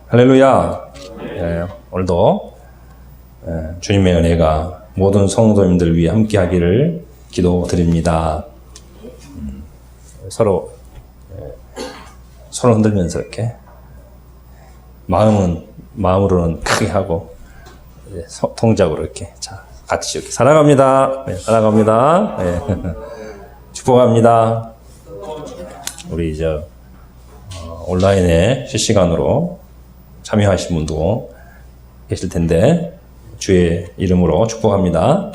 할렐루야. 오늘도 주님의 은혜가 모든 성도님들 위해 함께 하기를 기도드립니다. 서로 손을 흔들면서 이렇게 마음으로는 크게 하고 동작으로 이렇게 같이 이렇게 사랑합니다. 사랑합니다. 축복합니다. 우리 온라인에 실시간으로 참여하신 분도 계실 텐데 주의 이름으로 축복합니다.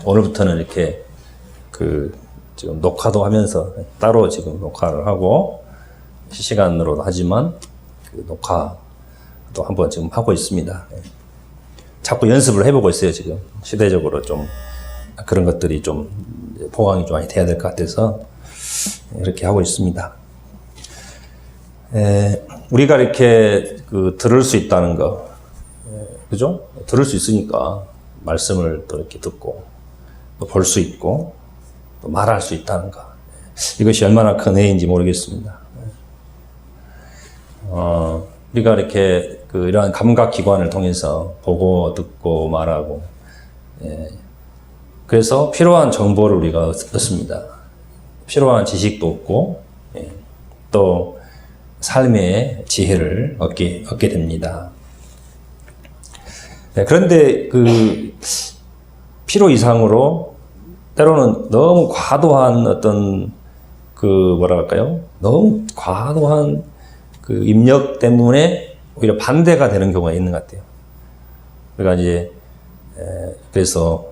오늘부터는 이렇게 지금 녹화도 하면서 따로 지금 녹화를 하고 실시간으로도 하지만 녹화도 한번 지금 하고 있습니다. 자꾸 연습을 해보고 있어요. 지금 시대적으로 좀 그런 것들이 좀 보강이 좀 많이 돼야 될 것 같아서 이렇게 하고 있습니다. 우리가 이렇게 들을 수 있다는 거, 그죠? 들을 수 있으니까 말씀을 또 이렇게 듣고 또 볼 수 있고 또 말할 수 있다는 거, 이것이 얼마나 큰 은혜인지 모르겠습니다. 우리가 이렇게 이러한 감각 기관을 통해서 보고 듣고 말하고, 그래서 필요한 정보를 우리가 얻습니다. 필요한 지식도 얻고, 또 삶의 지혜를 얻게 됩니다. 그런데 필요 이상으로 때로는 너무 과도한 너무 과도한 입력 때문에 오히려 반대가 되는 경우가 있는 것 같아요. 그러니까 그래서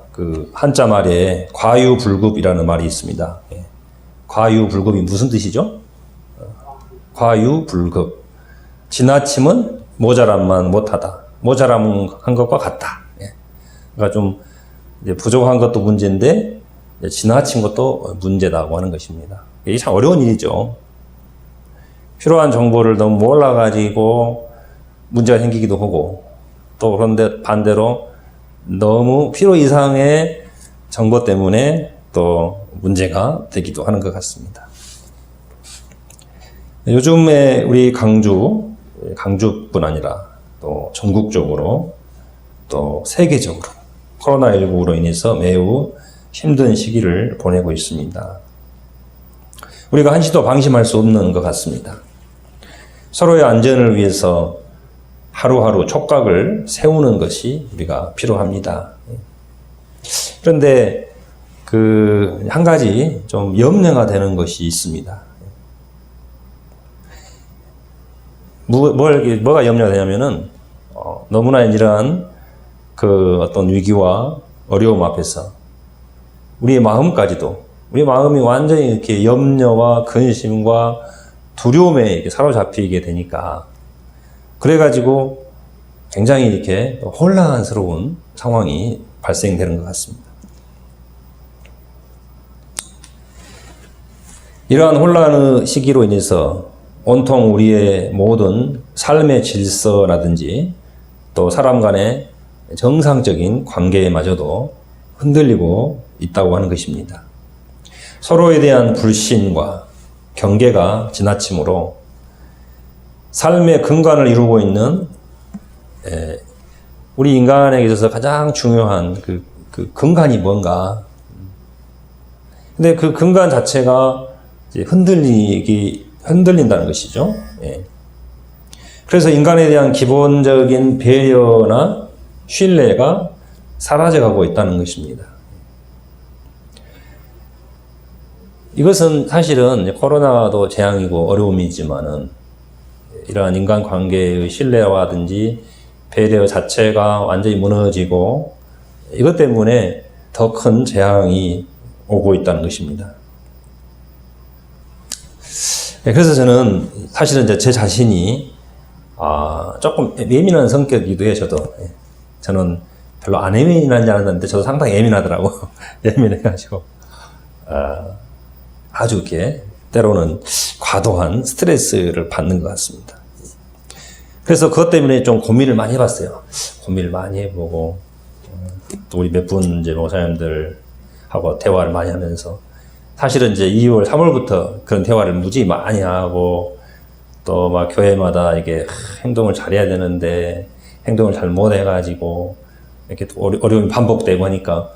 한자 말에 과유불급이라는 말이 있습니다. 과유불급이 무슨 뜻이죠? 과유불급. 지나침은 모자람만 못하다. 모자람한 것과 같다. 그러니까 좀 부족한 것도 문제인데 지나친 것도 문제다고 하는 것입니다. 이게 참 어려운 일이죠. 필요한 정보를 너무 몰라가지고 문제가 생기기도 하고, 또 그런데 반대로 너무 필요 이상의 정보 때문에 또 문제가 되기도 하는 것 같습니다. 요즘에 우리 강주뿐 아니라 또 전국적으로 또 세계적으로 코로나19로 인해서 매우 힘든 시기를 보내고 있습니다. 우리가 한시도 방심할 수 없는 것 같습니다. 서로의 안전을 위해서 하루하루 촉각을 세우는 것이 우리가 필요합니다. 그런데 한 가지 좀 염려가 되는 것이 있습니다. 뭐가 염려가 되냐면은, 너무나 이러한 어떤 위기와 어려움 앞에서 우리의 마음이 완전히 이렇게 염려와 근심과 두려움에 이렇게 사로잡히게 되니까, 그래가지고 굉장히 이렇게 혼란스러운 상황이 발생되는 것 같습니다. 이러한 혼란의 시기로 인해서 온통 우리의 모든 삶의 질서라든지 또 사람 간의 정상적인 관계마저도 흔들리고 있다고 하는 것입니다. 서로에 대한 불신과 경계가 지나침으로 삶의 근간을 이루고 있는 우리 인간에게 있어서 가장 중요한 근간이 뭔가. 근데 그 근간 자체가 이제 흔들린다는 것이죠. 그래서 인간에 대한 기본적인 배려나 신뢰가 사라져가고 있다는 것입니다. 이것은 사실은 코로나도 재앙이고 어려움이지만은 이러한 인간관계의 신뢰라든지 배려 자체가 완전히 무너지고, 이것 때문에 더 큰 재앙이 오고 있다는 것입니다. 그래서 저는 사실은 제 자신이 조금 예민한 성격이기도 해요. 저는 별로 안 예민한 줄 알았는데 저도 상당히 예민하더라고. 예민해가지고 아주 이렇게 때로는 과도한 스트레스를 받는 것 같습니다. 그래서 그것 때문에 좀 고민을 많이 해봤어요. 고민을 많이 해보고, 또 우리 몇 분 이제 목사님들하고 대화를 많이 하면서 사실은 이제 2월, 3월부터 그런 대화를 무지 많이 하고 또 막 교회마다 이게 행동을 잘해야 되는데 행동을 잘 못해가지고 이렇게 또 어려움이 반복되고 하니까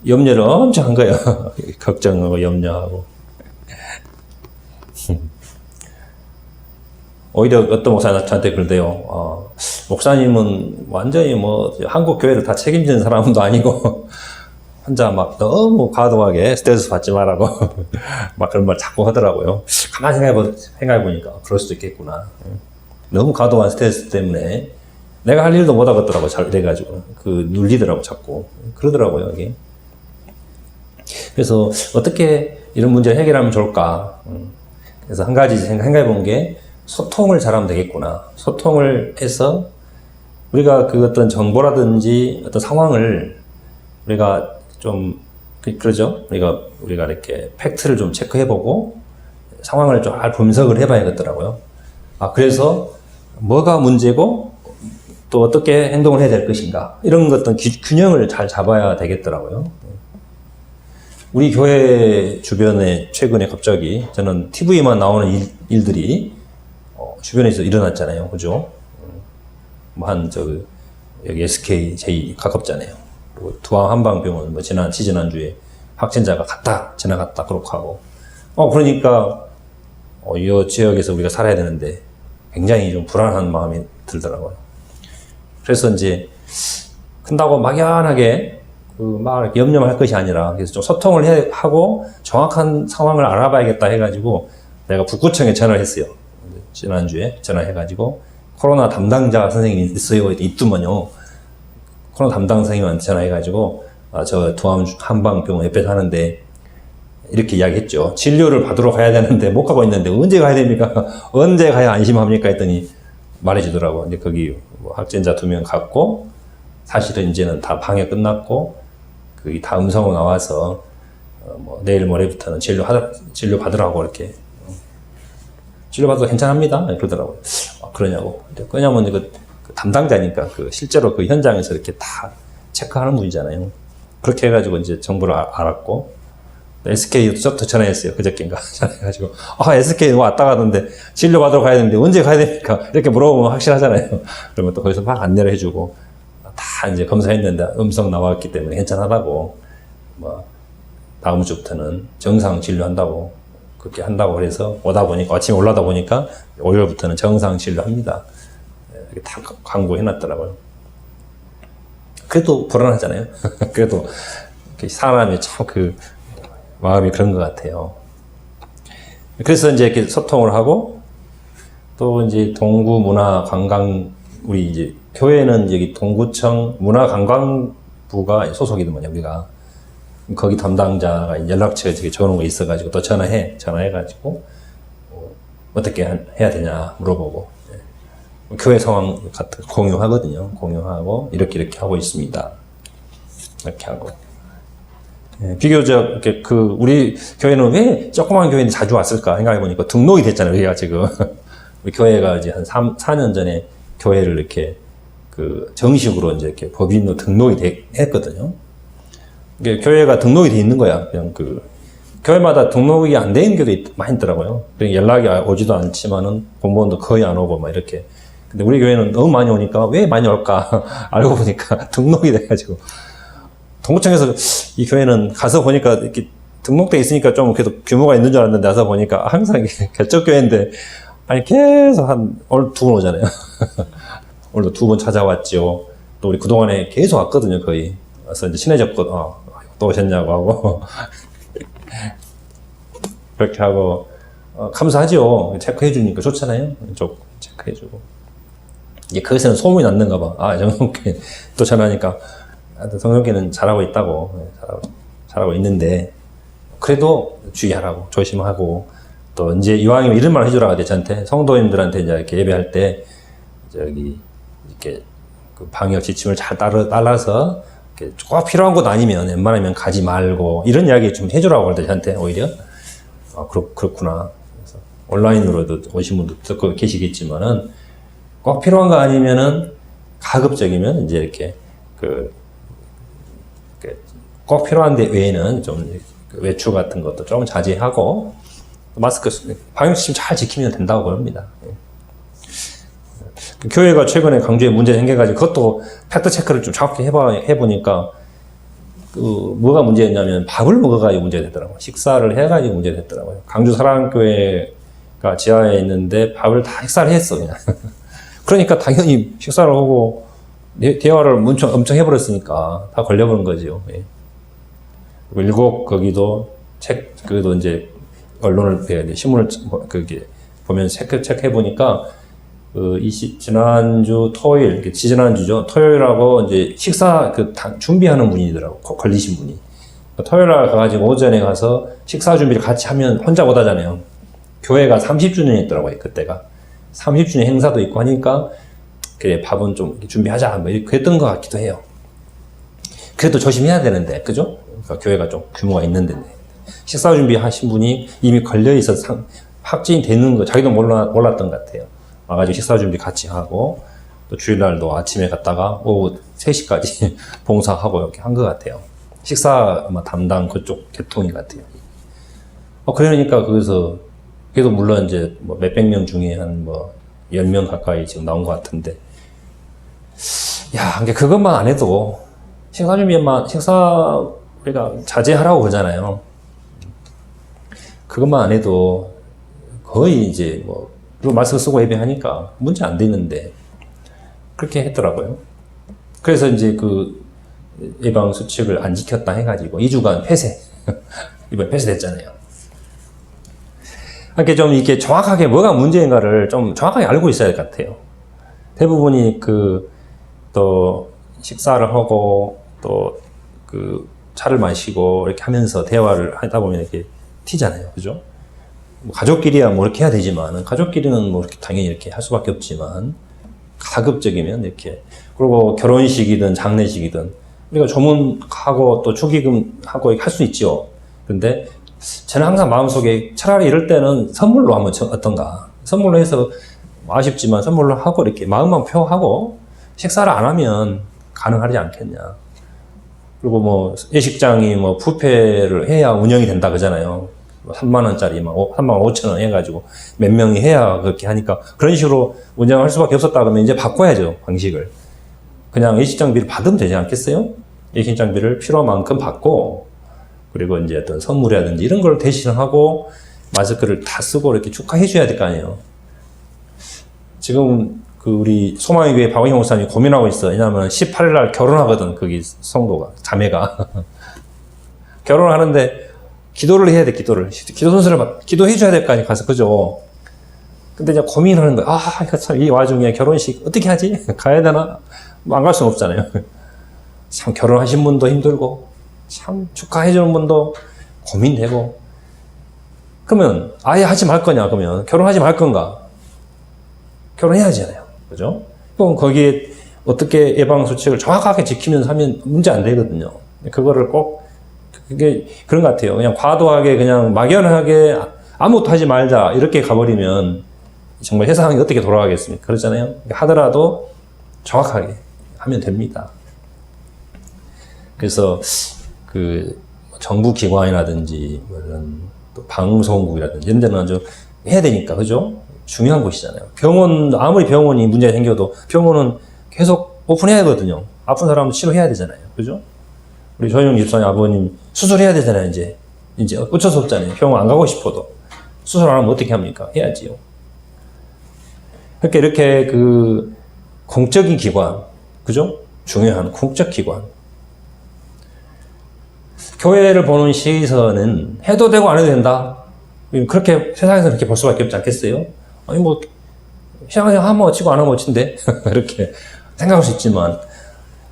염려를 엄청 한 거예요. 걱정하고 염려하고. 오히려 어떤 목사님 저한테 그러대요. 목사님은 완전히 뭐 한국 교회를 다 책임지는 사람도 아니고 혼자 막 너무 과도하게 스트레스 받지 말라고 막 그런 말 자꾸 하더라고요. 가만히 생각해보니까 그럴 수도 있겠구나. 너무 과도한 스트레스 때문에 내가 할 일도 못 하겠더라고. 잘 이래가지고 눌리더라고 자꾸. 그러더라고요 이게. 그래서 어떻게 이런 문제를 해결하면 좋을까. 그래서 한 가지 생각해본 게 소통을 잘하면 되겠구나. 소통을 해서 우리가 그 어떤 정보라든지 어떤 상황을 우리가 좀 그러죠. 우리가 이렇게 팩트를 좀 체크해보고 상황을 좀 잘 분석을 해봐야겠더라고요. 그래서 뭐가 문제고 또 어떻게 행동을 해야 될 것인가 이런 어떤 균형을 잘 잡아야 되겠더라고요. 우리 교회 주변에 최근에 갑자기 저는 TV만 나오는 일들이 주변에서 일어났잖아요. 그죠? 여기 SK 제일 가깝잖아요. 그리고 두암 한방병원 지난주에 확진자가 지나갔다 그렇게 하고. 그러니까 이 지역에서 우리가 살아야 되는데 굉장히 좀 불안한 마음이 들더라고요. 그래서 이제 큰다고 막연하게 막 염려만 할 것이 아니라 그래서 좀 소통을 하고 정확한 상황을 알아봐야겠다 해가지고 내가 북구청에 전화를 했어요. 지난주에 전화해가지고 코로나 담당자 선생님이 있어요. 있더만요. 코로나 담당 선생님한테 전화해가지고 저 두암 한방병원 옆에 사는데 이렇게 이야기했죠. 진료를 받으러 가야 되는데 못 가고 있는데 언제 가야 됩니까? 언제 가야 안심합니까? 했더니 말해주더라고. 이제 거기 확진자 2명 갔고 사실은 이제는 다 방역 끝났고 다 음성으로 나와서 내일 모레부터는 진료 받으라고 이렇게 진료받아도 괜찮합니다. 그러더라고요. 그러냐고. 왜냐면 그 담당자니까 실제로 그 현장에서 이렇게 다 체크하는 분이잖아요. 그렇게 해가지고 이제 정보를 알았고 SK부터 전화했어요. 그저께인가 전화해가지고 SK 왔다 가던데 진료 받으러 가야 되는데 언제 가야 됩니까? 이렇게 물어보면 확실하잖아요. 그러면 또 거기서 막 안내를 해주고 다 이제 검사했는데 음성 나왔기 때문에 괜찮하다고 다음 주부터는 정상 진료한다고 그렇게 한다고 그래서 아침에 올라다 보니까 월요일부터는 정상 진료합니다. 이렇게 다 광고해놨더라고요. 그래도 불안하잖아요. 그래도 사람이 참 마음이 그런 것 같아요. 그래서 이제 이렇게 소통을 하고 또 이제 동구 문화 관광 우리 이제 교회는 여기 동구청 문화관광부가 소속이더만요. 우리가 거기 담당자가 연락처에 되게 적어놓은 거 있어가지고 또 전화해가지고 어떻게 해야 되냐 물어보고 교회 상황 같은 거 공유하거든요. 공유하고 이렇게 하고 있습니다. 이렇게 하고 비교적 이렇게 우리 교회는 왜 조그만 교회인데 자주 왔을까 생각해보니까 등록이 됐잖아요. 우리가 지금 우리 교회가 이제 한 4년 전에 교회를 이렇게 정식으로 이제 이렇게 법인으로 등록이 했거든요. 이게 교회가 등록이 돼 있는 거야. 그냥 교회마다 등록이 안 된 교회도 많이 있더라고요. 연락이 오지도 않지만은 공무원도 거의 안 오고 막 이렇게. 근데 우리 교회는 너무 많이 오니까 왜 많이 올까? 알고 보니까 등록이 돼가지고. 동구청에서 이 교회는 가서 보니까 이렇게 등록돼 있으니까 좀 그래도 규모가 있는 줄 알았는데 와서 보니까 항상 이게 개척교회인데 계속 오늘 2번 오잖아요. 오늘도 2번 찾아왔죠. 또 우리 그동안에 계속 왔거든요, 거의. 와서 이제 친해졌고, 또 오셨냐고 하고. 그렇게 하고, 감사하죠. 체크해주니까 좋잖아요. 체크해주고. 이게 거기서는 소문이 났는가 봐. 정성께 또 전화하니까, 정성께는 잘하고 있다고. 잘하고 있는데, 그래도 주의하라고, 조심하고, 또 이제 이왕이면 이런 말 해주라고 돼, 저한테. 성도님들한테 이제 이렇게 예배할 때, 이렇게 방역 지침을 잘 따라서 꼭 필요한 곳 아니면 웬만하면 가지 말고 이런 이야기 좀 해주라고 할 때 저한테 오히려 그렇구나. 그래서 온라인으로도 오신 분도 듣고 계시겠지만은 꼭 필요한 거 아니면은 가급적이면 이제 이렇게 꼭 필요한 데 외에는 좀 그 외출 같은 것도 좀 자제하고 마스크 방역수칙 잘 지키면 된다고 봅니다. 그 교회가 최근에 광주에 문제 생겨가지고 그것도 팩트 체크를 좀 정확히 해보니까 그 뭐가 문제였냐면 밥을 먹어가지고 문제됐더라고요. 식사를 해가지고 문제됐더라고요. 광주 사랑교회가 지하에 있는데 밥을 다 식사를 했어 그냥. 그러니까 당연히 식사를 하고 대화를 엄청 해버렸으니까 다 걸려버린 거죠. 예. 일곱 거기도 그래도 이제 언론을 신문을 그게 보면 체크해 보니까 지난주 토요일, 지지난주죠. 토요일하고 이제 식사 준비하는 분이더라고, 걸리신 분이. 토요일날 가가지고 오전에 가서 식사 준비를 같이 하면 혼자 못 하잖아요. 교회가 30주년이었더라고요, 그때가. 30주년 행사도 있고 하니까, 그래, 밥은 좀 준비하자. 뭐 이렇게 했던 것 같기도 해요. 그래도 조심해야 되는데, 그죠? 그러니까 교회가 좀 규모가 있는데. 식사 준비하신 분이 이미 걸려있어서 확진이 되는 거, 자기도 몰랐던 것 같아요. 와가지고 식사 준비 같이 하고, 또 주일날도 아침에 갔다가 오후 3시까지 봉사하고 이렇게 한 것 같아요. 식사 아마 담당 그쪽 계통인 것 같아요. 그러니까 거기서, 그래도 물론 이제 뭐 몇백 명 중에 한 10명 가까이 지금 나온 것 같은데, 야, 그것만 안 해도, 식사 우리가 자제하라고 그러잖아요. 그것만 안 해도 거의 이제 그리고 마스크 쓰고 예배하니까 문제 안 되는데 그렇게 했더라고요. 그래서 이제 그 예방 수칙을 안 지켰다 해가지고 2주간 폐쇄 이번에 폐쇄됐잖아요. 이렇게 좀 이렇게 정확하게 뭐가 문제인가를 좀 정확하게 알고 있어야 될 것 같아요. 대부분이 또 식사를 하고 또 차를 마시고 이렇게 하면서 대화를 하다 보면 이렇게 튀잖아요. 그죠? 가족끼리야 이렇게 해야 되지만, 가족끼리는 이렇게 당연히 이렇게 할 수밖에 없지만, 가급적이면 이렇게. 그리고 결혼식이든 장례식이든, 우리가 조문하고 또 축의금하고 할 수 있죠. 근데 저는 항상 마음속에 차라리 이럴 때는 선물로 하면 어떤가. 선물로 해서 아쉽지만 선물로 하고 이렇게 마음만 표하고 식사를 안 하면 가능하지 않겠냐. 그리고 예식장이 부페를 해야 운영이 된다 그러잖아요. 3만원짜리 3만 5천원 해가지고 몇 명이 해야 그렇게 하니까 그런 식으로 운영할 수밖에 없었다 그러면 이제 바꿔야죠, 방식을. 그냥 예식장비를 받으면 되지 않겠어요? 예식장비를 필요한 만큼 받고, 그리고 이제 어떤 선물이라든지 이런 걸 대신하고 마스크를 다 쓰고 이렇게 축하해 줘야 될 거 아니에요. 지금 우리 소망의 교회 박원희 목사님이 고민하고 있어. 왜냐하면 18일날 결혼하거든, 거기 성도가, 자매가. 결혼을 하는데 기도를 해야 돼, 기도를. 기도 순서를 기도해 줘야 될 거 아니야, 가서, 그죠? 근데 이제 고민하는 거야. 이거 참, 이 와중에 결혼식 어떻게 하지? 가야 되나? 안 갈 수는 없잖아요. 참, 결혼하신 분도 힘들고, 참, 축하해 주는 분도 고민되고. 그러면, 아예 하지 말 거냐, 그러면. 결혼하지 말 건가? 결혼해야잖아요. 그죠? 그럼 거기에 어떻게 예방수칙을 정확하게 지키면서 하면 문제 안 되거든요. 그거를 꼭, 그게 그런 것 같아요. 그냥 과도하게, 그냥 막연하게 아무것도 하지 말자, 이렇게 가버리면 정말 세상이 어떻게 돌아가겠습니까? 그렇잖아요. 하더라도 정확하게 하면 됩니다. 그래서 정부 기관이라든지, 이런 또 방송국이라든지 이런 데는 아주 해야 되니까, 그죠? 중요한 곳이잖아요. 아무리 병원이 문제가 생겨도 병원은 계속 오픈해야 되거든요. 아픈 사람은 치료해야 되잖아요. 그죠? 우리 조영 집사님 아버님 수술해야 되잖아요, 이제. 어쩔 수 없잖아요. 병원 안 가고 싶어도. 수술 안 하면 어떻게 합니까? 해야지요. 그러니까 이렇게 공적인 기관, 그죠? 중요한 공적 기관. 교회를 보는 시선은 해도 되고 안 해도 된다. 그렇게 세상에서 그렇게 볼 수밖에 없지 않겠어요? 아니 시장에서 하면 어찌고 안 하면 어찌인데 이렇게 생각할 수 있지만,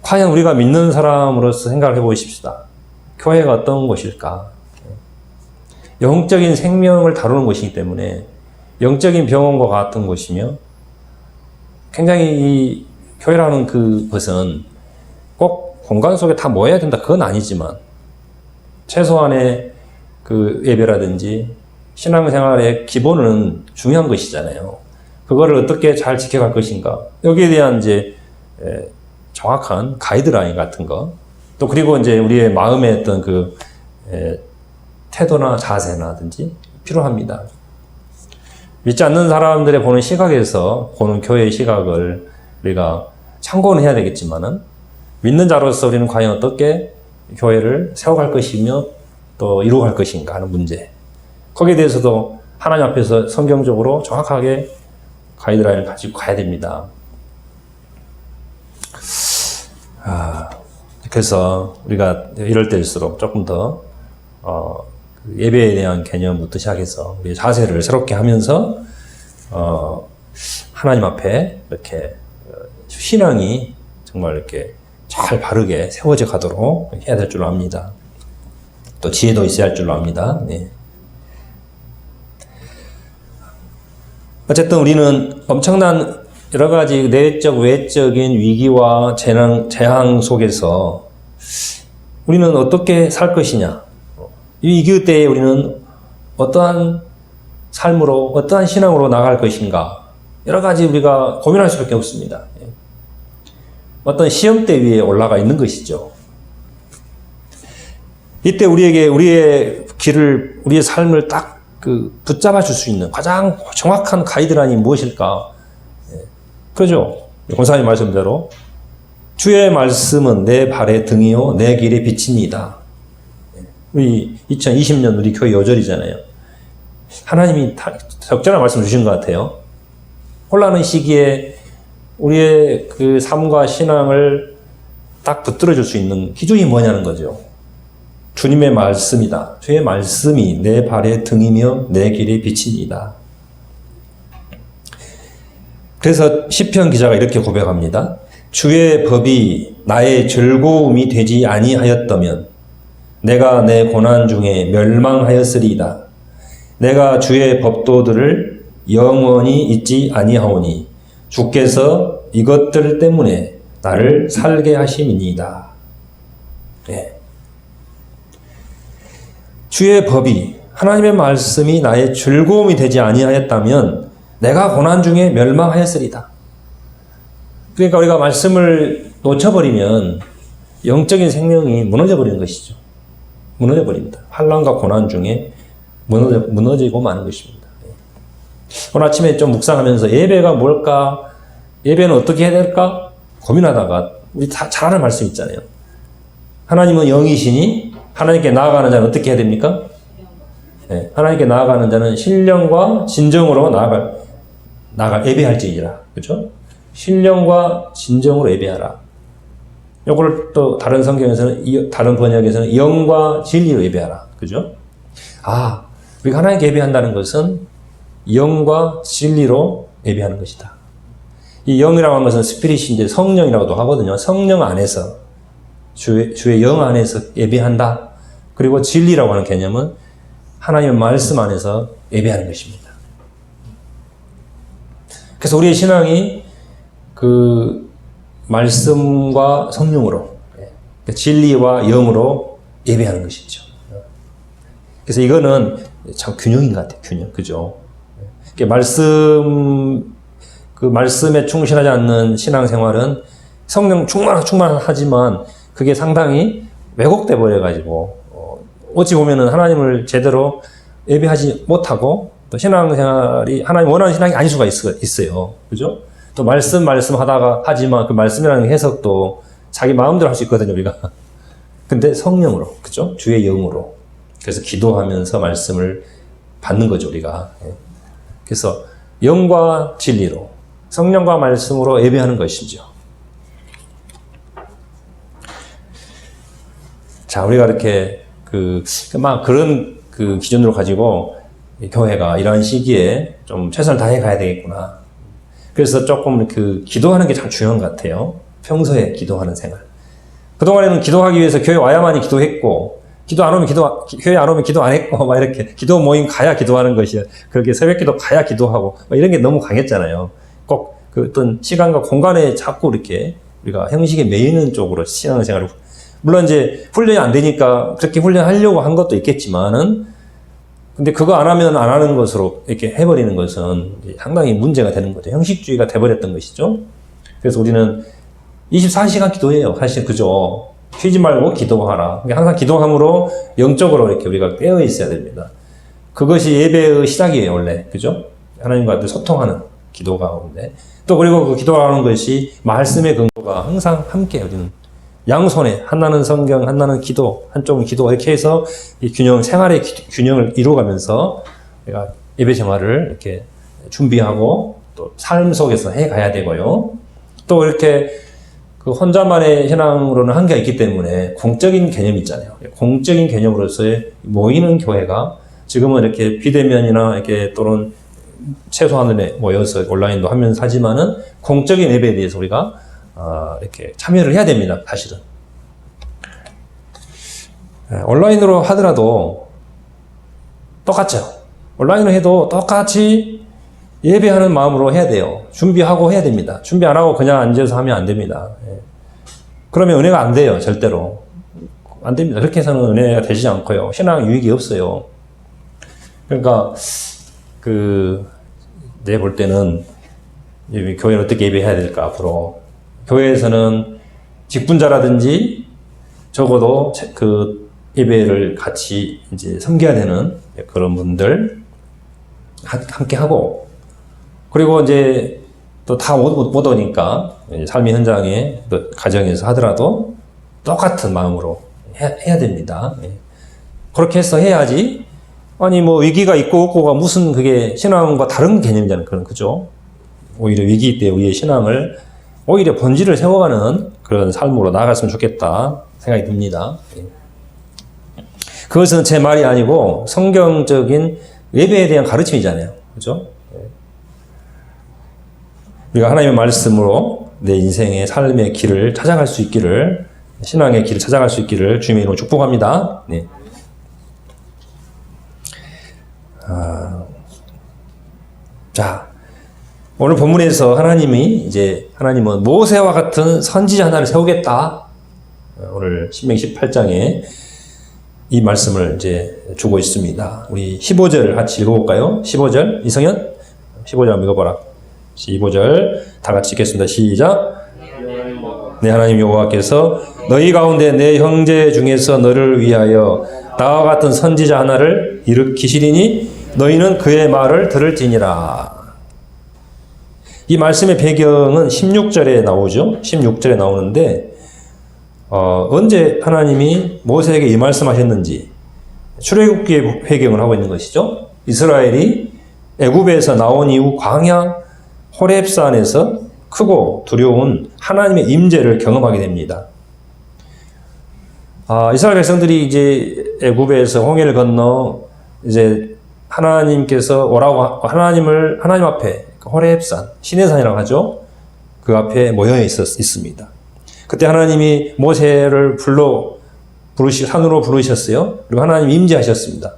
과연 우리가 믿는 사람으로서 생각을 해보십시다. 교회가 어떤 곳일까? 영적인 생명을 다루는 곳이기 때문에 영적인 병원과 같은 곳이며, 굉장히 이 교회라는 그것은 꼭 공간 속에 다 모여야 된다, 그건 아니지만 최소한의 예배라든지 신앙생활의 기본은 중요한 것이잖아요. 그거를 어떻게 잘 지켜갈 것인가. 여기에 대한 이제 정확한 가이드라인 같은 거. 또 그리고 이제 우리의 마음의 어떤 태도나 자세나든지 필요합니다. 믿지 않는 사람들의 보는 시각에서 보는 교회의 시각을 우리가 참고는 해야 되겠지만은 믿는 자로서 우리는 과연 어떻게 교회를 세워갈 것이며 또 이루어갈 것인가 하는 문제. 거기에 대해서도 하나님 앞에서 성경적으로 정확하게 가이드라인을 가지고 가야 됩니다. 그래서 우리가 이럴 때일수록 조금 더 예배에 대한 개념부터 시작해서 우리의 자세를 새롭게 하면서 하나님 앞에 이렇게 신앙이 정말 이렇게 잘 바르게 세워져 가도록 해야 될 줄로 압니다. 또 지혜도 있어야 할 줄로 압니다. 네. 어쨌든 우리는 엄청난 여러 가지 내적, 외적인 위기와 재앙 속에서 우리는 어떻게 살 것이냐. 이 위기 때에 우리는 어떠한 삶으로, 어떠한 신앙으로 나갈 것인가. 여러 가지 우리가 고민할 수밖에 없습니다. 어떤 시험대 위에 올라가 있는 것이죠. 이때 우리에게 우리의 길을, 우리의 삶을 딱 붙잡아 줄 수 있는 가장 정확한 가이드라인이 무엇일까? 그러죠. 권사님 말씀대로 주의 말씀은 내 발의 등이요 내 길의 빛이니이다. 우리 2020년 우리 교회 요절이잖아요. 하나님이 적절한 말씀 주신 것 같아요. 혼란의 시기에 우리의 그 삶과 신앙을 딱 붙들어 줄 수 있는 기준이 뭐냐는 거죠. 주님의 말씀이다. 주의 말씀이 내 발의 등이며 내 길의 빛이니이다. 그래서 시편 기자가 이렇게 고백합니다. 주의 법이 나의 즐거움이 되지 아니하였다면 내가 내 고난 중에 멸망하였으리이다. 내가 주의 법도들을 영원히 잊지 아니하오니 주께서 이것들 때문에 나를 살게 하심이니이다. 네. 주의 법이, 하나님의 말씀이 나의 즐거움이 되지 아니하였다면 내가 고난 중에 멸망하였으리다. 그러니까 우리가 말씀을 놓쳐버리면 영적인 생명이 무너져버리는 것이죠. 무너져버립니다. 환난과 고난 중에 무너지고 마는 것입니다. 오늘 아침에 좀 묵상하면서 예배가 뭘까? 예배는 어떻게 해야 될까? 고민하다가 우리 다 잘 아는 말씀 있잖아요. 하나님은 영이시니 하나님께 나아가는 자는 어떻게 해야 됩니까? 네, 하나님께 나아가는 자는 신령과 진정으로 예배할지니라. 그렇죠? 신령과 진정으로 예배하라. 요걸 또 다른 성경에서는, 다른 번역에서는 영과 진리로 예배하라. 그죠? 우리가 하나님께 예배한다는 것은 영과 진리로 예배하는 것이다. 이 영이라고 하는 것은 스피릿인데 성령이라고도 하거든요. 성령 안에서, 주의 영 안에서 예배한다. 그리고 진리라고 하는 개념은 하나님의 말씀 안에서 예배하는 것입니다. 그래서 우리의 신앙이 그 말씀과 성령으로, 진리와 영으로 예배하는 것이죠. 그래서 이거는 참 균형인 것 같아요. 균형. 그죠? 그 말씀에 충실하지 않는 신앙생활은 성령 충만하지만 그게 상당히 왜곡돼 버려가지고, 어찌 보면은 하나님을 제대로 예배하지 못하고 또 신앙생활이 하나님 원하는 신앙이 아닐 수가 있어요. 그죠? 또 말씀 하다가 하지만 그 말씀이라는 해석도 자기 마음대로 할 수 있거든요, 우리가. 근데 성령으로, 그죠? 주의 영으로. 그래서 기도하면서 말씀을 받는 거죠, 우리가. 그래서 영과 진리로, 성령과 말씀으로 예배하는 것이죠. 자, 우리가 이렇게 그런 기준으로 가지고 교회가 이러한 시기에 좀 최선을 다해 가야 되겠구나. 그래서 조금 기도하는 게 참 중요한 것 같아요. 평소에 기도하는 생활. 그동안에는 기도하기 위해서 교회 와야만이 기도했고, 교회 안 오면 기도 안 했고, 막 이렇게 기도 모임 가야 기도하는 것이야. 그렇게 새벽 기도 가야 기도하고, 이런 게 너무 강했잖아요. 꼭 어떤 시간과 공간에 자꾸 이렇게 우리가 형식에 매이는 쪽으로 신앙생활을, 물론 이제 훈련이 안 되니까 그렇게 훈련하려고 한 것도 있겠지만은, 근데 그거 안 하면 안 하는 것으로 이렇게 해버리는 것은 상당히 문제가 되는 거죠. 형식주의가 돼버렸던 것이죠. 그래서 우리는 24시간 기도해요. 사실 그죠. 쉬지 말고 기도하라. 그러니까 항상 기도함으로 영적으로 이렇게 우리가 깨어 있어야 됩니다. 그것이 예배의 시작이에요, 원래. 그죠? 하나님과 소통하는 기도 가운데. 또 그리고 그 기도하는 것이 말씀의 근거가 항상 함께 우리는 양손에 하나는 성경, 하나는 기도, 한쪽은 기도 이렇게 해서 이 생활의 균형을 이루어가면서 우리가 예배 생활을 이렇게 준비하고 또 삶 속에서 해 가야 되고요. 또 이렇게 그 혼자만의 신앙으로는 한계가 있기 때문에 공적인 개념이 있잖아요. 공적인 개념으로서의 모이는 교회가 지금은 이렇게 비대면이나 이렇게 또는 최소한에 모여서 온라인도 하면서 하지만은 공적인 예배에 대해서 우리가 이렇게 참여를 해야 됩니다. 사실은 온라인으로 하더라도 똑같죠. 온라인으로 해도 똑같이 예배하는 마음으로 해야 돼요. 준비하고 해야 됩니다. 준비 안 하고 그냥 앉아서 하면 안 됩니다. 그러면 은혜가 안 돼요. 절대로 안 됩니다. 그렇게 해서는 은혜가 되지 않고요. 신앙 유익이 없어요. 그러니까 내가 볼 때는 교회는 어떻게 예배해야 될까 앞으로 교회에서는 직분자라든지 적어도 그 예배를 같이 이제 섬겨야 되는 그런 분들 함께 하고 그리고 이제 또 다 못 오니까 삶의 현장에 가정에서 하더라도 똑같은 마음으로 해야 됩니다. 그렇게 해서 해야지. 아니 뭐 위기가 있고 없고가 무슨 그게 신앙과 다른 개념이잖아요. 그죠? 오히려 위기 때 우리의 신앙을 오히려 본질을 세워가는 그런 삶으로 나아갔으면 좋겠다 생각이 듭니다. 그것은 제 말이 아니고 성경적인 예배에 대한 가르침이잖아요. 그죠? 우리가 하나님의 말씀으로 내 인생의 삶의 길을 찾아갈 수 있기를 신앙의 길을 찾아갈 수 있기를 주님의 이름으로 축복합니다. 네. 자, 오늘 본문에서 하나님은 모세와 같은 선지자 하나를 세우겠다. 오늘 신명기 18장에 이 말씀을 이제 주고 있습니다. 우리 15절 같이 읽어볼까요? 15절, 이성현? 15절 한번 읽어봐라. 15절 다 같이 읽겠습니다. 시작. 내 하나님 여호와께서 너희 가운데 내 형제 중에서 너를 위하여 나와 같은 선지자 하나를 일으키시리니 너희는 그의 말을 들을지니라. 이 말씀의 배경은 16절에 나오죠. 16절에 나오는데 언제 하나님이 모세에게 이 말씀하셨는지 출애굽기의 배경을 하고 있는 것이죠. 이스라엘이 애굽에서 나온 이후 광야 호렙산에서 크고 두려운 하나님의 임재를 경험하게 됩니다. 이스라엘 백성들이 이제 애굽에서 홍해를 건너 이제 하나님께서 오라고 하나님 앞에 호렙산, 시내산이라고 하죠. 그 앞에 모여 있습니다. 그때 하나님이 모세를 산으로 부르셨어요. 그리고 하나님 임재하셨습니다.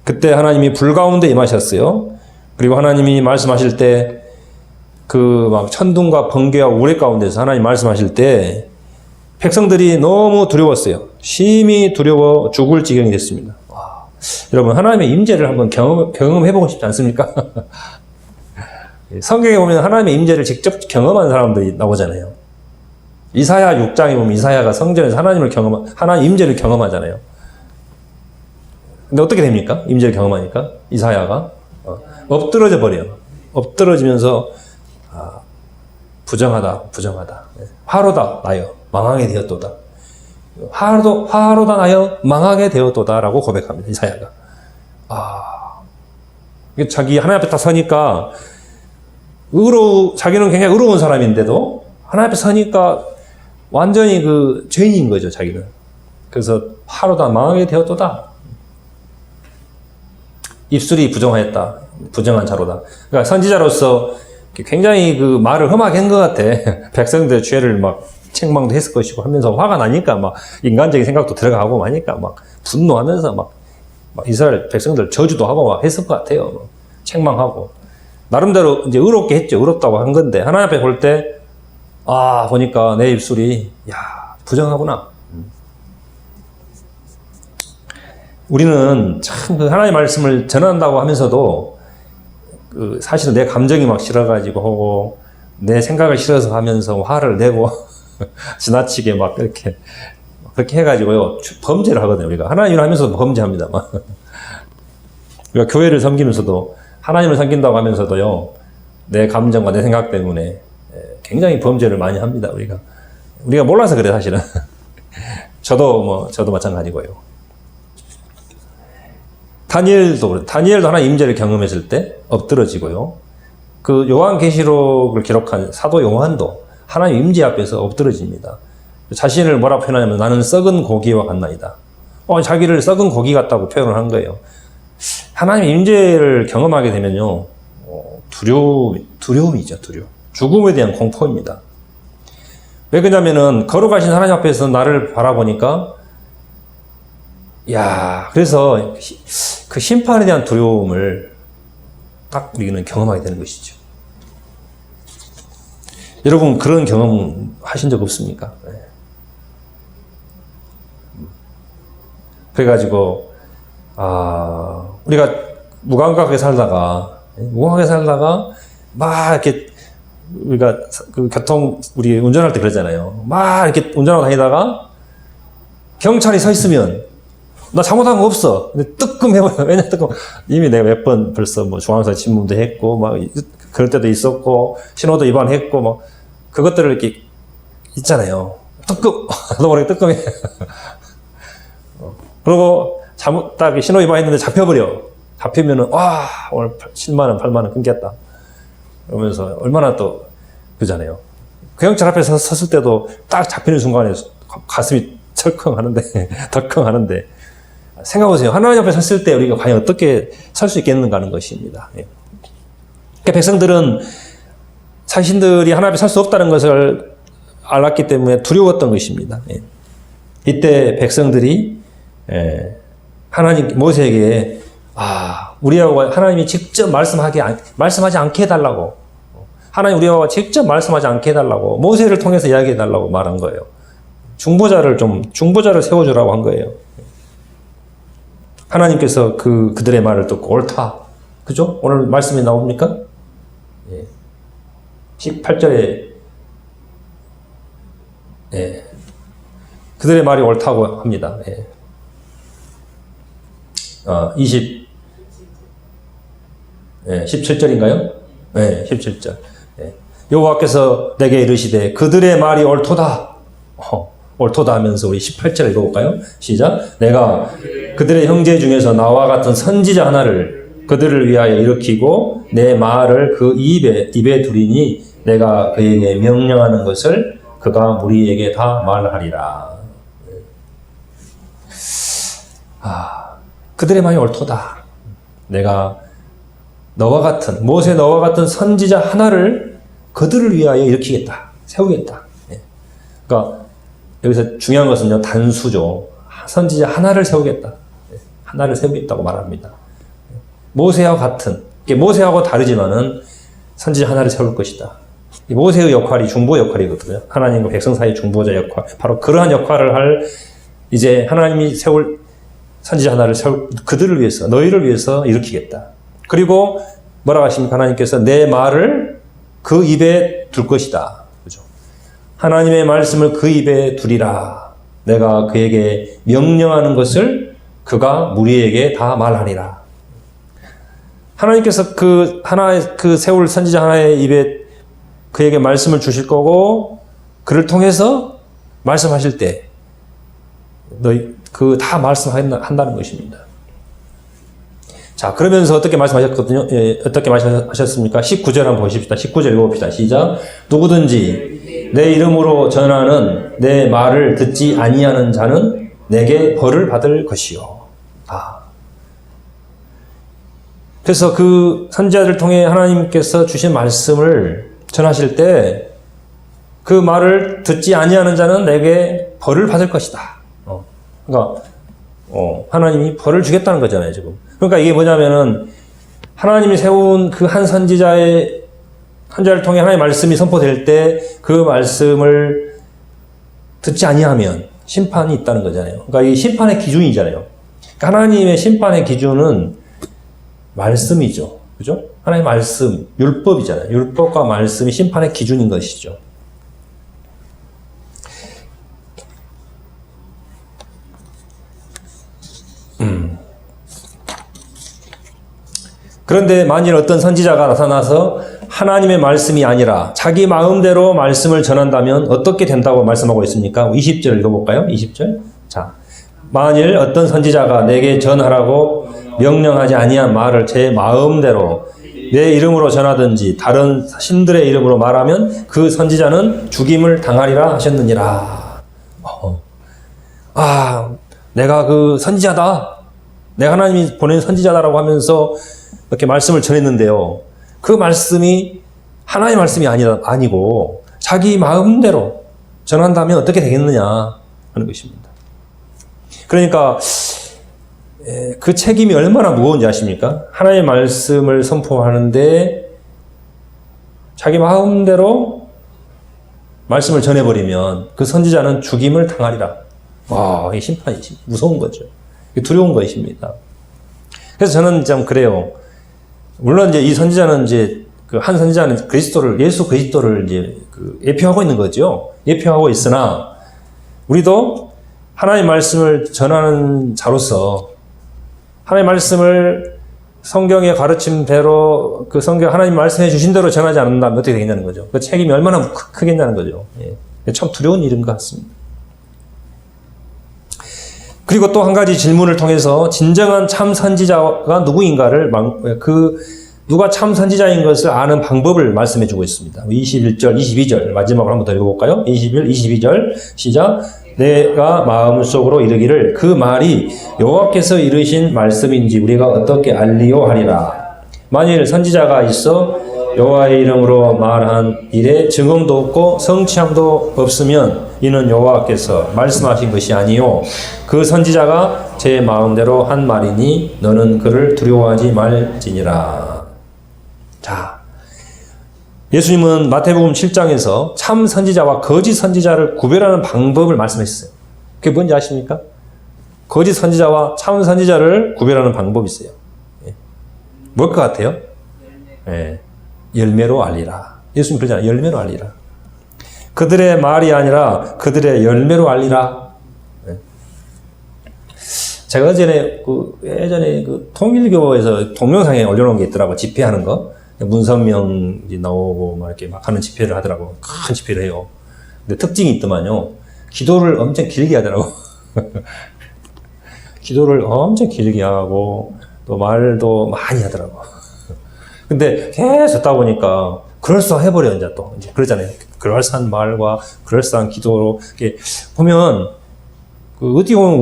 그때 하나님이 불 가운데 임하셨어요. 그리고 하나님이 말씀하실 때 막 천둥과 번개와 우레 가운데서 하나님 말씀하실 때 백성들이 너무 두려웠어요. 심히 두려워 죽을 지경이 됐습니다. 여러분 하나님의 임재를 한번 경험해보고 싶지 않습니까? 성경에 보면 하나님의 임재를 직접 경험한 사람들이 나오잖아요. 이사야 6장에 보면 이사야가 성전에서 하나님 임재를 경험하잖아요. 근데 어떻게 됩니까? 임재를 경험하니까 이사야가 엎드러져 버려요. 엎드러지면서 부정하다. 화로다 나여 망하게 되었도다. 화로다 나여 망하게 되었도다라고 고백합니다. 이사야가. 자기 하나님 앞에 딱 서니까 자기는 굉장히 의로운 사람인데도 하나님 앞에 서니까 완전히 그 죄인인 거죠, 자기는. 그래서 화로다 망하게 되었도다. 입술이 부정하였다. 부정한 자로다. 그러니까 선지자로서 굉장히 그 말을 험하게 한 것 같아. 백성들의 죄를 막 책망도 했을 것이고 하면서 화가 나니까 막 인간적인 생각도 들어가고 하니까 막 분노하면서 막 이스라엘 백성들 저주도 하고 막 했을 것 같아요. 책망하고. 나름대로 이제 의롭게 했죠. 의롭다고 한 건데 하나님 앞에 볼 때 보니까 내 입술이 부정하구나. 우리는 참 그 하나님의 말씀을 전한다고 하면서도 사실은 내 감정이 막 싫어가지고 하고 내 생각을 싫어서 하면서 화를 내고 지나치게 막 그렇게 해가지고요 범죄를 하거든요. 우리가 하나님을 하면서도 범죄합니다. 막. 우리가 교회를 섬기면서도 하나님을 섬긴다고 하면서도요 내 감정과 내 생각 때문에 굉장히 범죄를 많이 합니다. 우리가 몰라서 그래 사실은. 저도 마찬가지고요. 다니엘도 하나님 임재를 경험했을 때 엎드러지고요. 그 요한계시록을 기록한 사도 요한도 하나님 임재 앞에서 엎드러집니다. 자신을 뭐라 표현하냐면 나는 썩은 고기와 같나이다. 자기를 썩은 고기 같다고 표현을 한 거예요. 하나님 임재를 경험하게 되면요 두려움이죠. 죽음에 대한 공포입니다. 왜 그러냐면은 거룩하신 하나님 앞에서 나를 바라보니까 그래서 그 심판에 대한 두려움을 딱 우리는 경험하게 되는 것이죠. 여러분 그런 경험 하신 적 없습니까? 네. 그래가지고 우리가 무감각하게 살다가 막 이렇게 우리가 우리 운전할 때 그러잖아요. 막 이렇게 운전하고 다니다가 경찰이 서 있으면 나 잘못한 거 없어. 근데 뜨끔해버려. 왜냐 뜨끔. 이미 내가 몇 번 벌써 중앙사 신문도 했고 막 그럴 때도 있었고 신호도 위반했고 뭐 그것들을 이렇게 있잖아요. 뜨끔 너 모르게 뜨끔해. 그리고 딱 신호 위반했는데 잡혀버려. 잡히면은 오늘 7만원 8만원 끊겼다. 그러면서 얼마나 또 그잖아요. 그 경찰 앞에 섰을 때도 딱 잡히는 순간에 가슴이 덜컹 하는데 생각해보세요. 하나님 앞에 섰을 때 우리가 과연 어떻게 설 수 있겠는가 하는 것입니다. 그러니까 백성들은 자신들이 하나님 앞에 설 수 없다는 것을 알았기 때문에 두려웠던 것입니다. 이때 백성들이 모세에게 우리하고 하나님이 직접 말씀하지 않게 해달라고, 하나님 우리와 직접 말씀하지 않게 해달라고 모세를 통해서 이야기해달라고 말한 거예요. 중보자를 세워주라고 한 거예요. 하나님께서 그들의 말을 듣고 옳다. 그죠? 오늘 말씀이 나옵니까? 18절에 그들의 말이 옳다고 합니다. 17절인가요? 17절. 여호와께서 내게 이르시되 그들의 말이 옳도다. 옳도다 하면서 우리 18절 읽어볼까요? 시작. 내가 그들의 형제 중에서 나와 같은 선지자 하나를 그들을 위하여 일으키고 내 말을 그 입에 두리니 내가 그에게 명령하는 것을 그가 무리에게 다 말하리라. 그들의 말이 옳도다. 내가 모세 너와 같은 선지자 하나를 그들을 위하여 일으키겠다. 세우겠다. 그러니까 여기서 중요한 것은요, 단수죠. 선지자 하나를 세우겠다. 하나를 세우겠다고 말합니다. 모세와 같은, 모세하고 다르지만은 선지자 하나를 세울 것이다. 이 모세의 역할이 중보 역할이거든요. 하나님과 백성 사이 중보자 역할. 바로 그러한 역할을 할, 이제 하나님이 세울 선지자 하나를 그들을 위해서, 너희를 위해서 일으키겠다. 그리고 뭐라고 하십니까? 하나님께서 내 말을 그 입에 둘 것이다. 그죠? 하나님의 말씀을 그 입에 두리라. 내가 그에게 명령하는 것을 그가 무리에게 다 말하리라. 하나님께서 세울 선지자 하나의 입에 그에게 말씀을 주실 거고, 그를 통해서 말씀하실 때, 다 말씀한다는 것입니다. 자, 그러면서 어떻게 말씀하셨거든요? 어떻게 말씀하셨습니까? 19절 한번 보십시다. 19절 읽어봅시다. 시작. 누구든지 내 이름으로 전하는 내 말을 듣지 아니하는 자는 내게 벌을 받을 것이요. 그래서 그 선지자를 통해 하나님께서 주신 말씀을 전하실 때 그 말을 듣지 아니하는 자는 내게 벌을 받을 것이다. 그러니까 하나님이 벌을 주겠다는 거잖아요, 지금. 그러니까 이게 뭐냐면은 하나님이 세운 그 한 선지자를 통해 하나님의 말씀이 선포될 때 그 말씀을 듣지 아니하면 심판이 있다는 거잖아요. 그러니까 이 심판의 기준이잖아요. 그러니까 하나님의 심판의 기준은 말씀이죠. 그죠? 하나님의 말씀, 율법이잖아요. 율법과 말씀이 심판의 기준인 것이죠. 그런데 만일 어떤 선지자가 나타나서 하나님의 말씀이 아니라 자기 마음대로 말씀을 전한다면 어떻게 된다고 말씀하고 있습니까? 20절 읽어볼까요? 20절. 자, 만일 어떤 선지자가 내게 전하라고 명령하지 아니한 말을 제 마음대로 내 이름으로 전하든지 다른 신들의 이름으로 말하면 그 선지자는 죽임을 당하리라 하셨느니라. 내가 그 선지자다. 내가 하나님이 보낸 선지자다라고 하면서 이렇게 말씀을 전했는데요. 그 말씀이 하나님의 말씀이 아니고 자기 마음대로 전한다면 어떻게 되겠느냐 하는 것입니다. 그러니까 그 책임이 얼마나 무거운지 아십니까? 하나님의 말씀을 선포하는데 자기 마음대로 말씀을 전해버리면 그 선지자는 죽임을 당하리라. 와, 이 심판이 무서운 거죠. 두려운 것입니다. 그래서 저는 좀 그래요. 물론 이제 이 선지자는 이제 그 한 선지자는 예수 그리스도를 이제 예표하고 있는 거죠. 예표하고 있으나 우리도 하나님의 말씀을 전하는 자로서 하나님의 말씀을 성경의 가르침대로 그 성경 하나님 말씀해 주신 대로 전하지 않는다면 어떻게 되겠냐는 거죠. 그 책임이 얼마나 크겠냐는 거죠. 예. 참 두려운 일인 것 같습니다. 그리고 또 한 가지 질문을 통해서 진정한 참 선지자가 누구인가를 누가 참 선지자인 것을 아는 방법을 말씀해 주고 있습니다. 21절, 22절 마지막으로 한번 더 읽어볼까요? 21, 22절 시작. 내가 마음속으로 이르기를 그 말이 여호와께서 이르신 말씀인지 우리가 어떻게 알리요 하리라. 만일 선지자가 있어 여호와의 이름으로 말한 일에 증언도 없고 성취함도 없으면 이는 여호와께서 말씀하신 것이 아니요 그 선지자가 제 마음대로 한 말이니 너는 그를 두려워하지 말지니라. 자, 예수님은 마태복음 7장에서 참 선지자와 거짓 선지자를 구별하는 방법을 말씀하셨어요. 그게 뭔지 아십니까? 거짓 선지자와 참 선지자를 구별하는 방법이 있어요. 뭘 것 같아요? 열매로 알리라. 예수님 그러잖아요. 열매로 알리라. 그들의 말이 아니라 그들의 열매로 알리라. 제가 예전에 통일교에서 동영상에 올려놓은 게 있더라고. 집회하는 거. 문선명 나오고 막 이렇게 막 하는 집회를 하더라고. 큰 집회를 해요. 근데 특징이 있더만요. 기도를 엄청 길게 하더라고. 기도를 엄청 길게 하고 또 말도 많이 하더라고. 근데 계속 듣다 보니까 그럴싸해버려 이제 또 이제 그러잖아요. 그럴싸한 말과 그럴싸한 기도로 이렇게 보면 어떻게 보면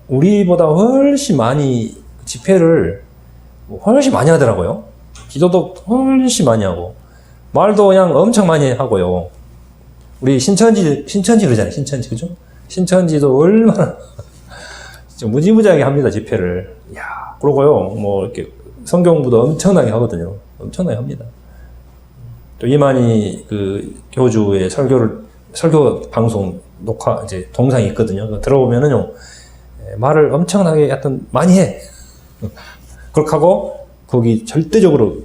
우리보다 훨씬 많이 집회를 훨씬 많이 하더라고요. 기도도 훨씬 많이 하고 말도 그냥 엄청 많이 하고요. 우리 신천지 그러잖아요. 신천지 그죠? 신천지도 얼마나 무지무지하게 합니다. 집회를. 그러고요. 뭐 이렇게 성경부도 엄청나게 하거든요. 엄청나게 합니다. 또 이만희 교주의 설교 방송 녹화 이제 동상이 있거든요. 들어보면은요 말을 엄청나게 하여튼 많이 해. 그렇게 하고 거기 절대적으로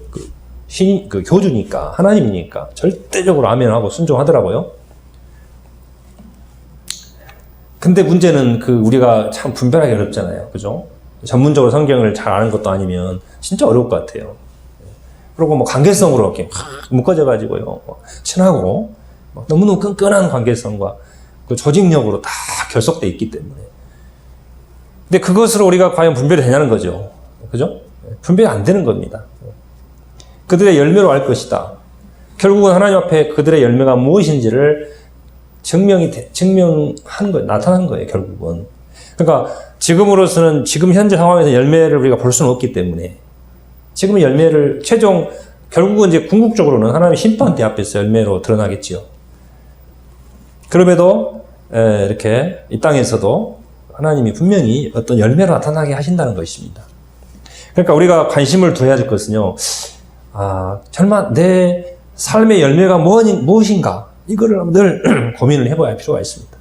교주니까 하나님이니까 절대적으로 아멘하고 순종하더라고요. 근데 문제는 우리가 참 분별하기 어렵잖아요. 그죠? 전문적으로 성경을 잘 아는 것도 아니면 진짜 어려울 것 같아요. 그리고 뭐 관계성으로 이렇게 묶어져가지고요. 친하고 너무너무 끈끈한 관계성과 그 조직력으로 다 결속되어 있기 때문에. 근데 그것으로 우리가 과연 분별이 되냐는 거죠. 그죠? 분별이 안 되는 겁니다. 그들의 열매로 알 것이다. 결국은 하나님 앞에 그들의 열매가 무엇인지를 증명한 거예요. 나타난 거예요, 결국은. 그러니까 지금으로서는 지금 현재 상황에서 열매를 우리가 볼 수는 없기 때문에 지금은 열매를 결국은 이제 궁극적으로는 하나님의 심판대 앞에서 열매로 드러나겠지요. 그럼에도 이렇게 이 땅에서도 하나님이 분명히 어떤 열매로 나타나게 하신다는 것입니다. 그러니까 우리가 관심을 둬야 될 것은요. 설마 내 삶의 열매가 무엇인가? 이거를 늘 고민을 해봐야 할 필요가 있습니다.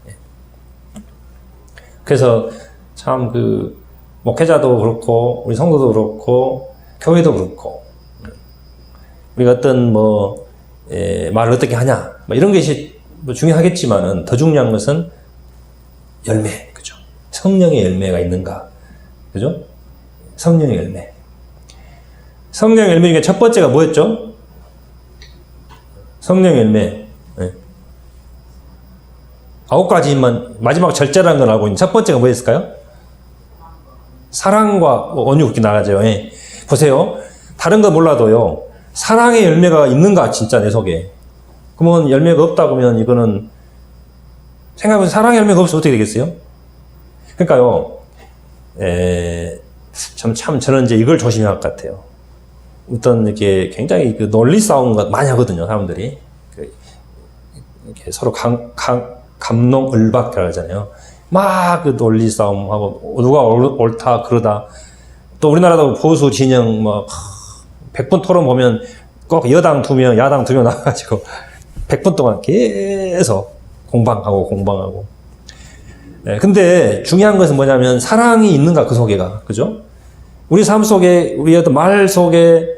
그래서 참 목회자도 그렇고 우리 성도도 그렇고 교회도 그렇고 우리가 어떤 말을 어떻게 하냐 이런 것이 중요하겠지만은 더 중요한 것은 열매, 그죠? 성령의 열매가 있는가, 그죠? 성령의 열매. 성령 열매 중에 첫 번째가 뭐였죠? 성령 열매. 네. 9가지만 마지막 절제라는 걸 알고 있는 첫 번째가 뭐였을까요? 사랑과 온유 그렇게 나가죠. 예. 보세요. 다른 거 몰라도요. 사랑의 열매가 있는가 진짜 내 속에. 그러면 열매가 없다 그러면 이거는 생각해보세요. 사랑의 열매가 없으면 어떻게 되겠어요? 그러니까요. 참 저는 이제 이걸 조심해야 할 것 같아요. 어떤 이렇게 굉장히 그 논리 싸움 많이 하거든요, 사람들이. 이렇게 서로 감농을박이라고 하잖아요. 막 그 논리 싸움하고 누가 옳다 그러다. 또 우리나라도 보수 진영 뭐 100분 토론 보면 꼭 여당 2명, 야당 2명 나와가지고 100분 동안 계속 공방하고. 네, 근데 중요한 것은 뭐냐면 사랑이 있는가 그 속에가, 그죠? 우리 삶 속에, 우리 어떤 말 속에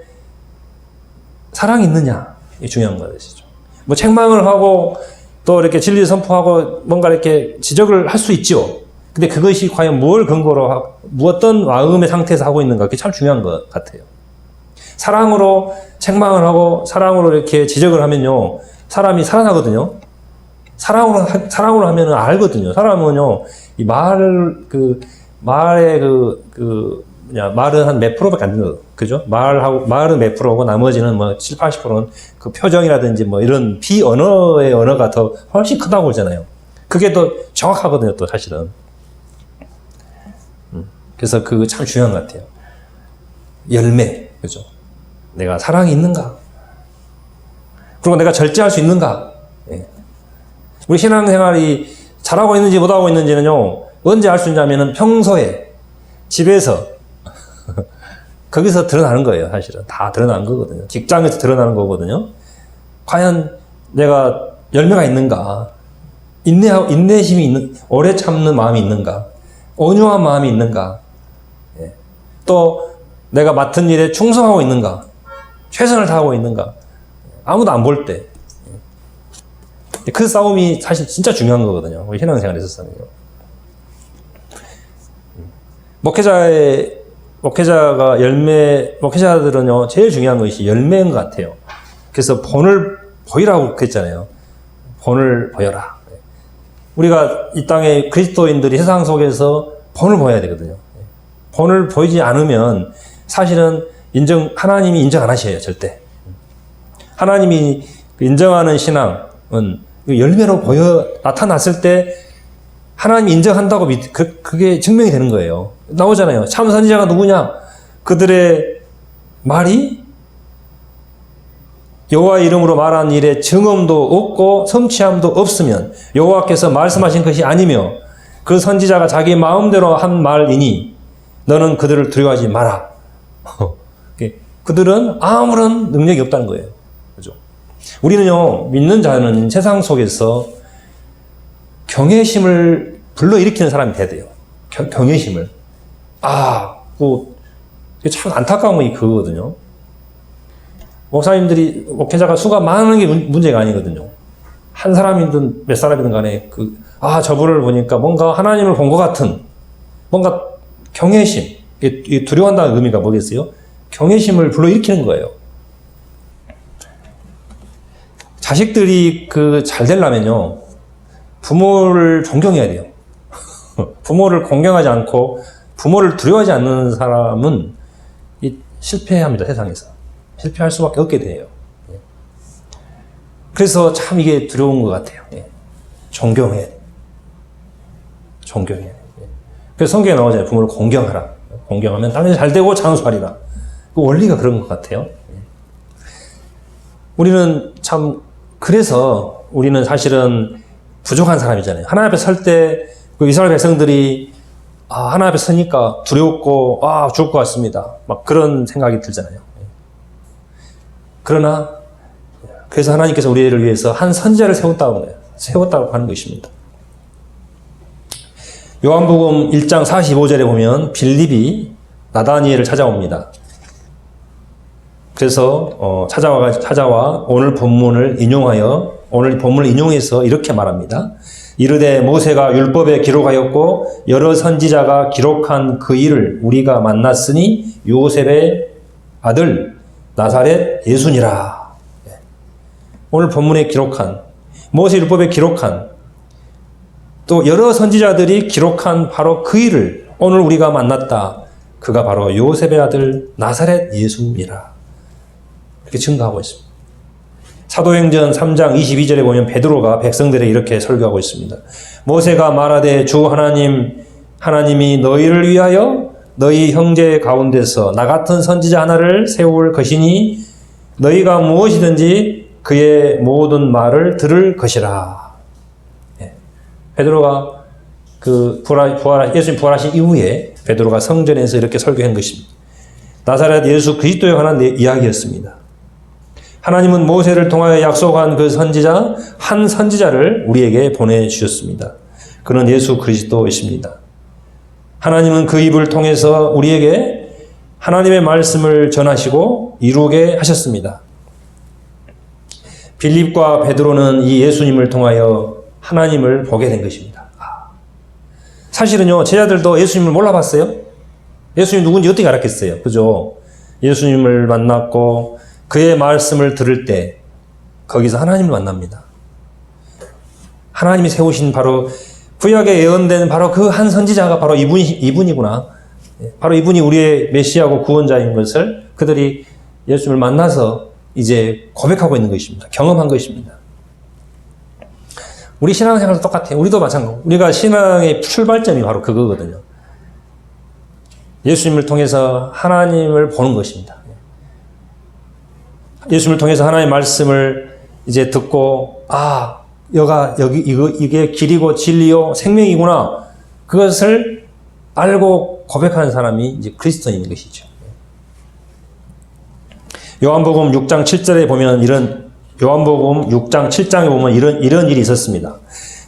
사랑이 있느냐, 이게 중요한 것이죠. 뭐 책망을 하고 또 이렇게 진리 선포하고 뭔가 이렇게 지적을 할 수 있죠. 근데 그것이 과연 뭘 근거로 어떤 마음의 상태에서 하고 있는가, 그게 참 중요한 것 같아요. 사랑으로 책망을 하고 사랑으로 이렇게 지적을 하면요, 사람이 살아나거든요. 사랑으로 하면은 알거든요. 사람은요, 이 말은 한 몇 프로밖에 안 되거든요. 그죠? 말은 몇 프로고 나머지는 뭐 7, 80%는 그 표정이라든지 뭐 이런 비언어의 언어가 더 훨씬 크다고 그러잖아요. 그게 더 정확하거든요, 또 사실은. 그래서 그거 참 중요한 것 같아요. 열매, 그죠? 내가 사랑이 있는가? 그리고 내가 절제할 수 있는가? 예. 우리 신앙생활이 잘하고 있는지 못하고 있는지는요, 언제 알 수 있냐면은 평소에, 집에서, 거기서 드러나는 거예요, 사실은. 다 드러나는 거거든요. 직장에서 드러나는 거거든요. 과연 내가 열매가 있는가? 인내심이 있는, 오래 참는 마음이 있는가? 온유한 마음이 있는가? 예. 또, 내가 맡은 일에 충성하고 있는가? 최선을 다하고 있는가? 아무도 안 볼 때. 그 싸움이 사실 진짜 중요한 거거든요. 우리 신앙생활에 있어서는요. 목회자들은요, 제일 중요한 것이 열매인 것 같아요. 그래서 본을 보이라고 그랬잖아요. 본을 보여라. 우리가 이 땅의 그리스도인들이 세상 속에서 본을 보여야 되거든요. 본을 보이지 않으면 사실은 하나님이 인정 안 하셔요, 절대. 하나님이 인정하는 신앙은 열매로 나타났을 때 하나님이 인정한다고 그게 증명이 되는 거예요. 나오잖아요. 참 선지자가 누구냐? 그들의 말이 여호와의 이름으로 말한 일에 증언도 없고 성취함도 없으면 여호와께서 말씀하신 것이 아니며 그 선지자가 자기 마음대로 한 말이니 너는 그들을 두려워하지 마라. 그들은 아무런 능력이 없다는 거예요. 그죠? 우리는요, 믿는 자는 세상 속에서 경외심을 불러일으키는 사람이 돼야 돼요. 경외심을. 참 안타까운 건 그거거든요. 목회자가 수가 많은 게 문제가 아니거든요. 한 사람이든 몇 사람이든 간에 저분을 보니까 뭔가 하나님을 본 것 같은, 뭔가 경외심. 두려워한다는 의미가 뭐겠어요? 경외심을 불러일으키는 거예요. 자식들이 잘 되려면요, 부모를 존경해야 돼요. 부모를 공경하지 않고 부모를 두려워하지 않는 사람은 실패합니다, 세상에서. 실패할 수밖에 없게 돼요. 그래서 참 이게 두려운 것 같아요. 존경해야 돼요. 존경해야 돼요. 그래서 성경에 나오잖아요. 부모를 공경하라. 공경하면 당연히 잘 되고 장수하리라. 그 원리가 그런 것 같아요. 그래서 우리는 사실은 부족한 사람이잖아요. 하나님 앞에 설 때 이스라엘 백성들이 하나님 앞에 서니까 두렵고 죽을 것 같습니다. 막 그런 생각이 들잖아요. 그래서 하나님께서 우리를 위해서 한 선지자를 세웠다고 하는 것입니다. 요한복음 1장 45절에 보면 빌립이 나다니엘을 찾아옵니다. 그래서 찾아와 오늘 본문을 인용해서 이렇게 말합니다. 이르되 모세가 율법에 기록하였고 여러 선지자가 기록한 그 일을 우리가 만났으니 아들 나사렛 예수니라. 오늘 본문에 기록한 모세율법에 기록한 또 여러 선지자들이 기록한 바로 그 일을 오늘 우리가 만났다. 그가 바로 요셉의 아들 나사렛 예수니라. 이렇게 증거하고 있습니다. 사도행전 3장 22절에 보면 베드로가 백성들에게 이렇게 설교하고 있습니다. 모세가 말하되 주 하나님이 너희를 위하여 너희 형제 가운데서 나 같은 선지자 하나를 세울 것이니 너희가 무엇이든지 그의 모든 말을 들을 것이라. 베드로가 예수님 부활하신 이후에 베드로가 성전에서 이렇게 설교한 것입니다. 나사렛 예수 그리스도에 관한 이야기였습니다. 하나님은 모세를 통하여 약속한 그 선지자, 한 선지자를 우리에게 보내주셨습니다. 그는 예수 그리스도이십니다. 하나님은 그 입을 통해서 우리에게 하나님의 말씀을 전하시고 이루게 하셨습니다. 빌립과 베드로는 이 예수님을 통하여 하나님을 보게 된 것입니다. 사실은요, 제자들도 예수님을 몰라봤어요. 예수님 누군지 어떻게 알았겠어요? 그죠? 예수님을 만났고 그의 말씀을 들을 때 거기서 하나님을 만납니다. 하나님이 세우신 바로 구약에 예언된 바로 그 한 선지자가 바로 이분이구나. 바로 이분이 우리의 메시아고 구원자인 것을 그들이 예수님을 만나서 이제 고백하고 있는 것입니다. 경험한 것입니다. 우리 신앙생활도 똑같아요. 우리도 마찬가지고 우리가 신앙의 출발점이 바로 그거거든요. 예수님을 통해서 하나님을 보는 것입니다. 예수님을 통해서 하나님의 말씀을 이제 듣고 이게 길이고 진리요 생명이구나. 그것을 알고 고백하는 사람이 이제 그리스도인인 것이죠. 요한복음 6장 7절에 보면 요한복음 6장 7장에 보면 이런 일이 있었습니다.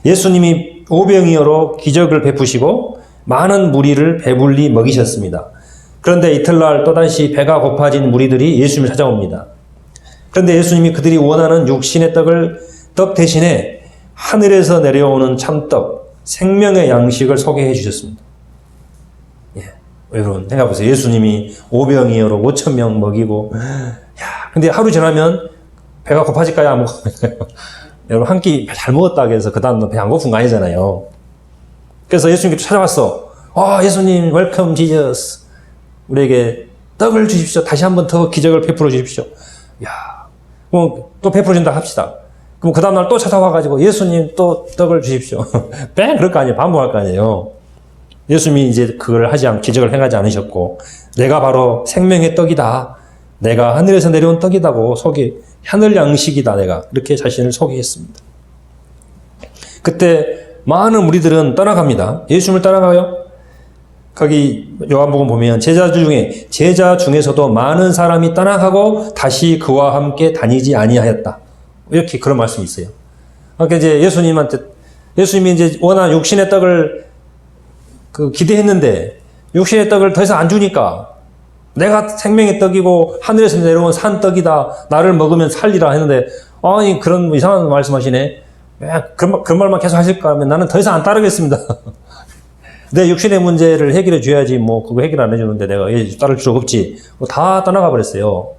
예수님이 오병이어로 기적을 베푸시고 많은 무리를 배불리 먹이셨습니다. 그런데 이틀날 또다시 배가 고파진 무리들이 예수님을 찾아옵니다. 그런데 예수님이 그들이 원하는 육신의 떡 대신에 하늘에서 내려오는 참떡, 생명의 양식을 소개해 주셨습니다. 여러분 생각해보세요. 예수님이 오병이어로 5,000명 먹이고 근데 하루 지나면 배가 고파질까요? 안 고파질까요? 여러분 한 끼 잘 먹었다 해서 그 다음 배 안 고픈 거 아니잖아요. 그래서 예수님께 찾아왔어. 예수님 웰컴 지저스. 우리에게 떡을 주십시오. 다시 한번 더 기적을 베풀어 주십시오. 그럼 또 베풀어 준다 합시다. 그럼 그 다음날 또 찾아와가지고 예수님 또 떡을 주십시오. 그럴 거 아니에요. 반복할 거 아니에요. 예수님이 이제 그걸 기적을 행하지 않으셨고 내가 바로 생명의 떡이다. 내가 하늘에서 내려온 떡이다고 하늘 양식이다. 내가 이렇게 자신을 소개했습니다. 그때 많은 무리들은 떠나갑니다. 예수님을 따라가요. 거기 요한복음 보면 제자 중에서도 많은 사람이 떠나가고 다시 그와 함께 다니지 아니하였다. 이렇게 그런 말씀이 있어요. 그러니까 이제 예수님이 이제 워낙 육신의 떡을 기대했는데 육신의 떡을 더 이상 안 주니까 내가 생명의 떡이고 하늘에서 내려온 산 떡이다. 나를 먹으면 살리라 했는데 그런 이상한 말씀하시네. 그런 말만 계속 하실까 하면 나는 더 이상 안 따르겠습니다. 내 육신의 문제를 해결해 줘야지 그거 해결 안 해주는데 내가 따를 필요 없지. 다 떠나가 버렸어요.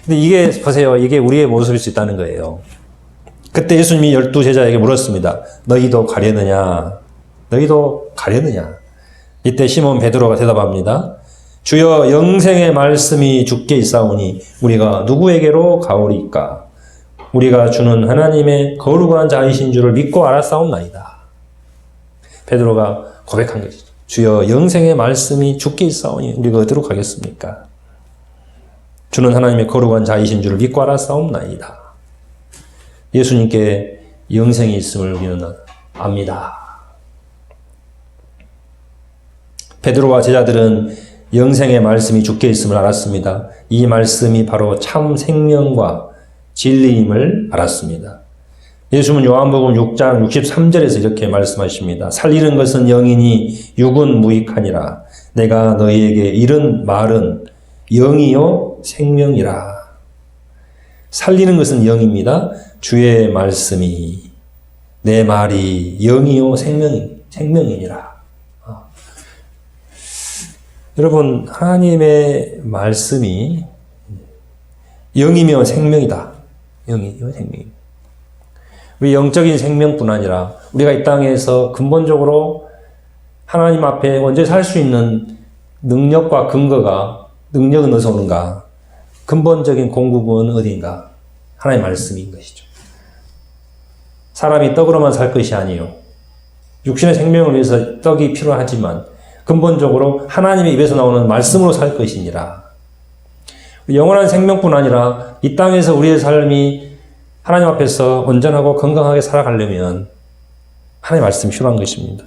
근데 이게 보세요. 이게 우리의 모습일 수 있다는 거예요. 그때 예수님이 12제자에게 물었습니다. 너희도 가려느냐? 이때 시몬 베드로가 대답합니다. 주여 영생의 말씀이 주께 있사오니 우리가 누구에게로 가오리까? 우리가 주는 하나님의 거룩한 자이신 줄을 믿고 알았사옵나이다. 베드로가 고백한 것이죠. 주여 영생의 말씀이 주께 있사오니 우리가 어디로 가겠습니까? 주는 하나님의 거룩한 자이신 줄을 믿고 알았사옵나이다. 예수님께 영생이 있음을 우리는 압니다. 베드로와 제자들은 영생의 말씀이 주께 있음을 알았습니다. 이 말씀이 바로 참 생명과 진리임을 알았습니다. 예수님은 요한복음 6장 63절에서 이렇게 말씀하십니다. 살리는 것은 영이니 육은 무익하니라. 내가 너희에게 이른 말은 영이요 생명이라. 살리는 것은 영입니다. 주의 말씀이 내 말이 영이요 생명이니라. 여러분, 하나님의 말씀이 영이며 생명이다. 영이며 생명입니다. 우리 영적인 생명뿐 아니라 우리가 이 땅에서 근본적으로 하나님 앞에 언제 살 수 있는 능력과 근거가, 능력은 어디서 오는가? 근본적인 공급은 어디인가? 하나님의 말씀인 것이죠. 사람이 떡으로만 살 것이 아니에요. 육신의 생명을 위해서 떡이 필요하지만 근본적으로 하나님의 입에서 나오는 말씀으로 살 것이니라. 영원한 생명뿐 아니라 이 땅에서 우리의 삶이 하나님 앞에서 온전하고 건강하게 살아가려면 하나님의 말씀이 필요한 것입니다.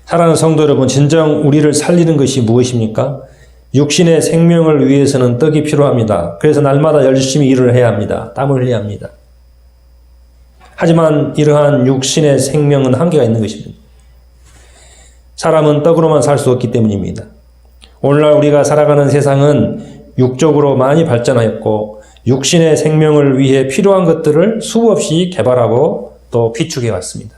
사랑하는 성도 여러분, 진정 우리를 살리는 것이 무엇입니까? 육신의 생명을 위해서는 떡이 필요합니다. 그래서 날마다 열심히 일을 해야 합니다. 땀을 흘려야 합니다. 하지만 이러한 육신의 생명은 한계가 있는 것입니다. 사람은 떡으로만 살 수 없기 때문입니다. 오늘날 우리가 살아가는 세상은 육적으로 많이 발전하였고 육신의 생명을 위해 필요한 것들을 수없이 개발하고 또 비축해 왔습니다.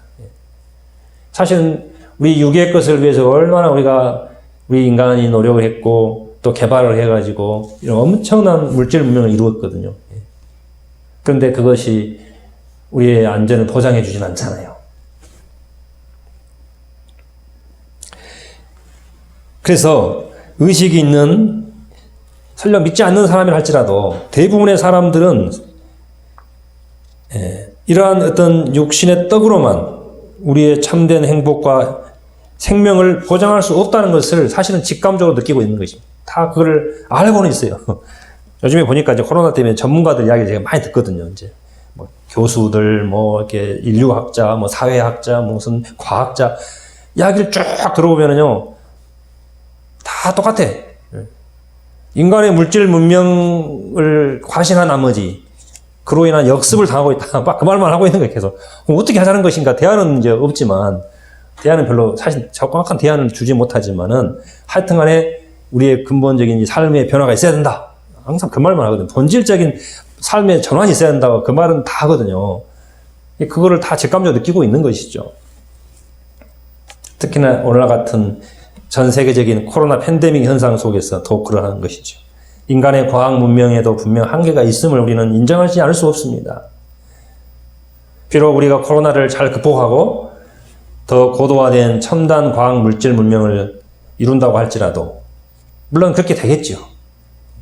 사실은 우리 육의 것을 위해서 얼마나 우리 인간이 노력을 했고 또 개발을 해가지고 이런 엄청난 물질 문명을 이루었거든요. 그런데 그것이 우리의 안전을 보장해 주진 않잖아요. 그래서 의식이 있는, 설령 믿지 않는 사람이라 할지라도 대부분의 사람들은 이러한 어떤 육신의 떡으로만 우리의 참된 행복과 생명을 보장할 수 없다는 것을 사실은 직감적으로 느끼고 있는 것입니다. 다 그걸 알고는 있어요. 요즘에 보니까 이제 코로나 때문에 전문가들 이야기를 제가 많이 듣거든요. 이제 뭐 교수들, 뭐 이렇게 인류학자, 뭐 사회학자, 무슨 과학자 이야기를 쭉 들어보면은요, 다 똑같아. 인간의 물질 문명을 과신한 나머지 그로 인한 역습을 당하고 있다. 막 그 말만 하고 있는 거예요, 계속. 그럼 어떻게 하자는 것인가? 대안은 이제 없지만, 대안은 별로, 사실 정확한 대안을 주지 못하지만은, 하여튼 간에 우리의 근본적인 삶의 변화가 있어야 된다. 항상 그 말만 하거든요. 본질적인 삶의 전환이 있어야 된다고 그 말은 다 하거든요. 그거를 다 직감적으로 느끼고 있는 것이죠. 특히나 오늘날 같은 전 세계적인 코로나 팬데믹 현상 속에서 더욱 그러한 것이죠. 인간의 과학 문명에도 분명 한계가 있음을 우리는 인정하지 않을 수 없습니다. 비록 우리가 코로나를 잘 극복하고 더 고도화된 첨단 과학 물질 문명을 이룬다고 할지라도, 물론 그렇게 되겠죠.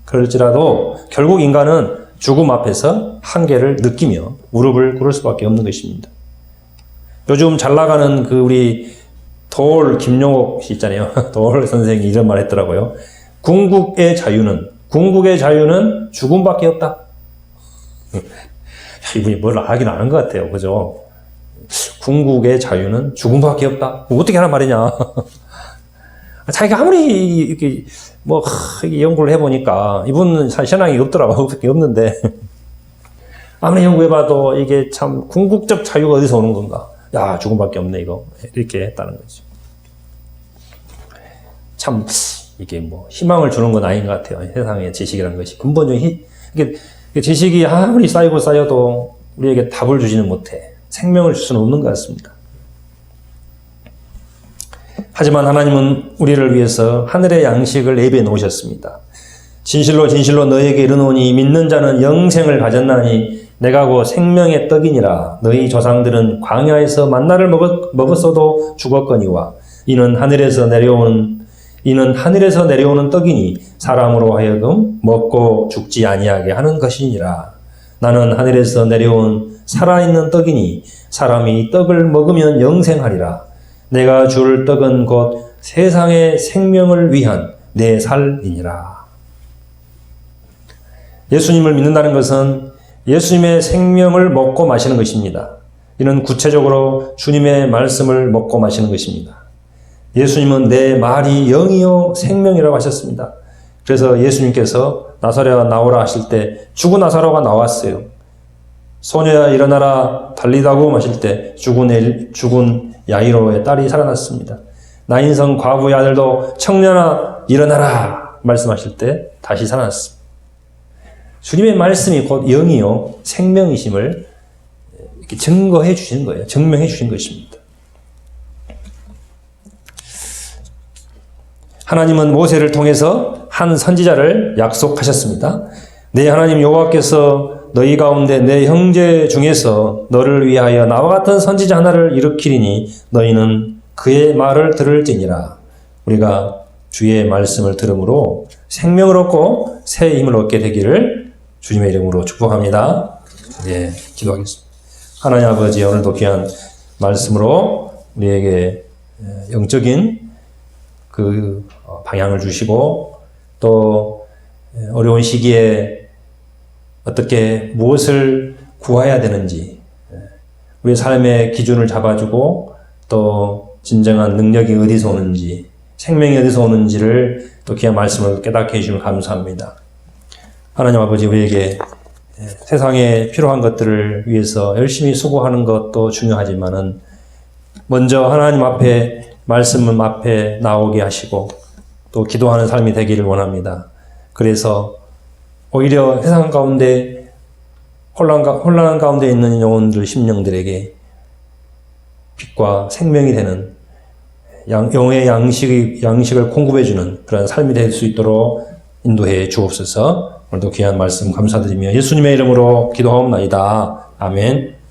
그럴지라도 결국 인간은 죽음 앞에서 한계를 느끼며 무릎을 꿇을 수밖에 없는 것입니다. 요즘 잘 나가는 우리 도올 김용옥 씨 있잖아요. 도올 선생이 이런 말 했더라고요. 궁극의 자유는 죽음밖에 없다. 이분이 뭘 하긴 아는 것 같아요. 그죠? 궁극의 자유는 죽음밖에 없다. 어떻게 하란 말이냐. 자기가 아무리 이렇게 연구를 해보니까 이분은 사실 신앙이 없더라고. 그게 없는데 아무리 연구해봐도 이게 참 궁극적 자유가 어디서 오는 건가. 야, 죽음밖에 없네 이거. 이렇게 했다는 거죠. 참 이게 희망을 주는 건 아닌 것 같아요. 세상의 지식이라는 것이 근본적인 이게 지식이 아무리 쌓여도 우리에게 답을 주지는 못해. 생명을 줄 수는 없는 것 같습니다. 하지만 하나님은 우리를 위해서 하늘의 양식을 예배해 놓으셨습니다. 진실로 진실로 너에게 이르노니 믿는 자는 영생을 가졌나니 내가 곧 생명의 떡이니라. 너희 조상들은 광야에서 만나를 먹었어도 죽었거니와 이는 하늘에서 내려오는 떡이니 사람으로 하여금 먹고 죽지 아니하게 하는 것이니라. 나는 하늘에서 내려온 살아있는 떡이니 사람이 이 떡을 먹으면 영생하리라. 내가 줄 떡은 곧 세상의 생명을 위한 내 살이니라. 예수님을 믿는다는 것은 예수님의 생명을 먹고 마시는 것입니다. 이는 구체적으로 주님의 말씀을 먹고 마시는 것입니다. 예수님은 내 말이 영이요 생명이라고 하셨습니다. 그래서 예수님께서 나사로야 나오라 하실 때 죽은 나사로가 나왔어요. 소녀야 일어나라 달리다고 하실 때 죽은 야이로의 딸이 살아났습니다. 나인성 과부의 아들도 청년아 일어나라 말씀하실 때 다시 살아났습니다. 주님의 말씀이 곧 영이요 생명이심을 이렇게 증거해 주시는 거예요. 증명해 주신 것입니다. 하나님은 모세를 통해서 한 선지자를 약속하셨습니다. 내 하나님 여호와께서 너희 가운데 내 형제 중에서 너를 위하여 나와 같은 선지자 하나를 일으키리니 너희는 그의 말을 들을지니라. 우리가 주의 말씀을 들음으로 생명을 얻고 새 힘을 얻게 되기를 주님의 이름으로 축복합니다. 예, 기도하겠습니다. 하나님 아버지, 오늘도 귀한 말씀으로 우리에게 영적인 그 방향을 주시고 또 어려운 시기에 어떻게 무엇을 구해야 되는지 우리의 삶의 기준을 잡아주고 또 진정한 능력이 어디서 오는지 생명이 어디서 오는지를 또 귀한 말씀을 깨닫게 해주시면 감사합니다. 하나님 아버지, 우리에게 세상에 필요한 것들을 위해서 열심히 수고하는 것도 중요하지만은 먼저 하나님 앞에 말씀 앞에 나오게 하시고 또 기도하는 삶이 되기를 원합니다. 그래서 오히려 세상 가운데 혼란 가운데 있는 영혼들, 심령들에게 빛과 생명이 되는 영의 양식을 공급해주는 그런 삶이 될 수 있도록 인도해 주옵소서. 오늘도 귀한 말씀 감사드리며 예수님의 이름으로 기도하옵나이다. 아멘.